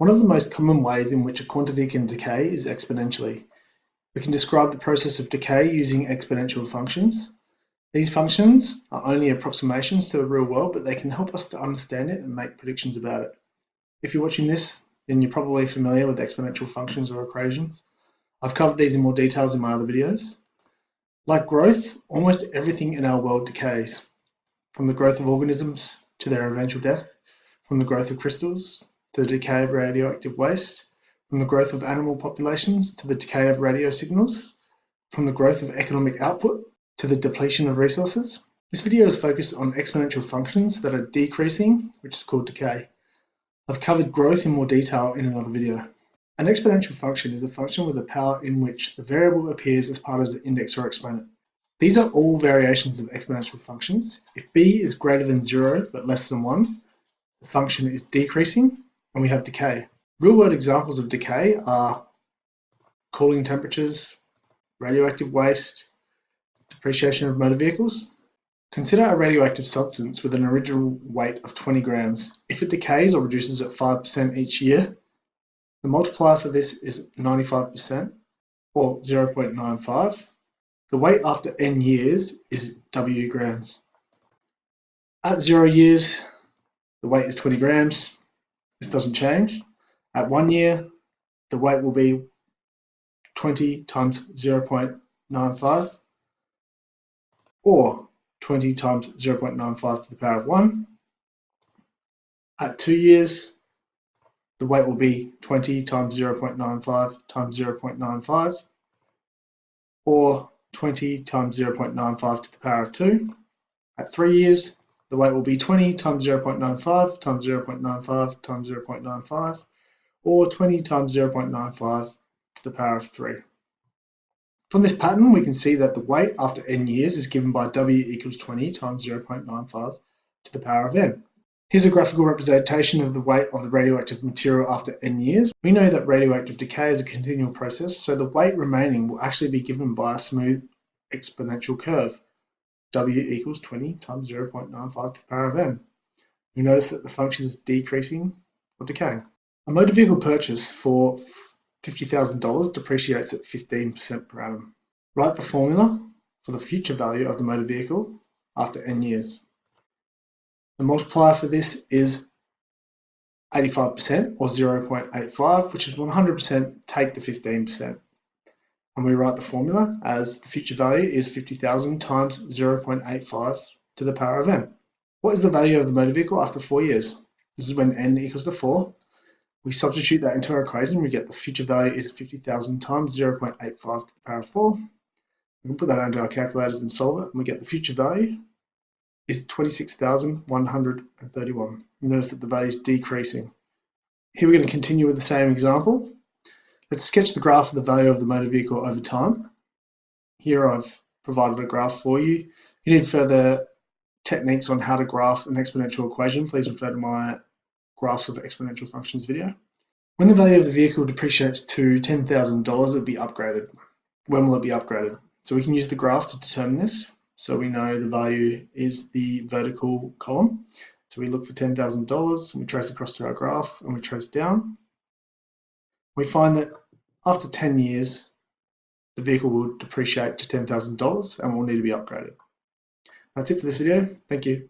One of the most common ways in which a quantity can decay is exponentially. We can describe the process of decay using exponential functions. These functions are only approximations to the real world, but they can help us to understand it and make predictions about it. If you're watching this, then you're probably familiar with exponential functions or equations. I've covered these in more details in my other videos. Like growth, almost everything in our world decays, from the growth of organisms to their eventual death, from the growth of crystals to the decay of radioactive waste, from the growth of animal populations to the decay of radio signals, from the growth of economic output to the depletion of resources. This video is focused on exponential functions that are decreasing, which is called decay. I've covered growth in more detail in another video. An exponential function is a function with a power in which the variable appears as part of the index or exponent. These are all variations of exponential functions. If b is greater than 0 but less than 1, the function is decreasing, and we have decay. Real-world examples of decay are cooling temperatures, radioactive waste, depreciation of motor vehicles. Consider a radioactive substance with an original weight of 20 grams. If it decays or reduces at 5% each year, the multiplier for this is 95%, or 0.95. The weight after n years is W grams. At 0 years, the weight is 20 grams. This doesn't change. At 1 year, the weight will be 20 times 0.95, or 20 times 0.95 to the power of 1. At 2 years, the weight will be 20 times 0.95 times 0.95, or 20 times 0.95 to the power of 2. At 3 years, the weight will be 20 times 0.95 times 0.95 times 0.95, or 20 times 0.95 to the power of 3. From this pattern, we can see that the weight after n years is given by W equals 20 times 0.95 to the power of n. Here's a graphical representation of the weight of the radioactive material after n years. We know that radioactive decay is a continual process, so the weight remaining will actually be given by a smooth exponential curve. W equals 20 times 0.95 to the power of n. You notice that the function is decreasing or decaying. A motor vehicle purchase for $50,000 depreciates at 15% per annum. Write the formula for the future value of the motor vehicle after n years. The multiplier for this is 85%, or 0.85, which is 100% take the 15%. And we write the formula as the future value is 50,000 times 0.85 to the power of n. What is the value of the motor vehicle after 4 years? This is when n equals to 4. We substitute that into our equation, we get the future value is 50,000 times 0.85 to the power of 4. We can put that into our calculators and solve it, and we get the future value is 26,131. Notice that the value is decreasing. Here we're going to continue with the same example. Let's sketch the graph of the value of the motor vehicle over time. Here I've provided a graph for you. If you need further techniques on how to graph an exponential equation, please refer to my graphs of exponential functions video. When the value of the vehicle depreciates to $10,000, it'll be upgraded. When will it be upgraded? So we can use the graph to determine this. So we know the value is the vertical column. So we look for $10,000, and we trace across to our graph, and we trace down. We find that after 10 years, the vehicle will depreciate to $10,000 and will need to be upgraded. That's it for this video. Thank you.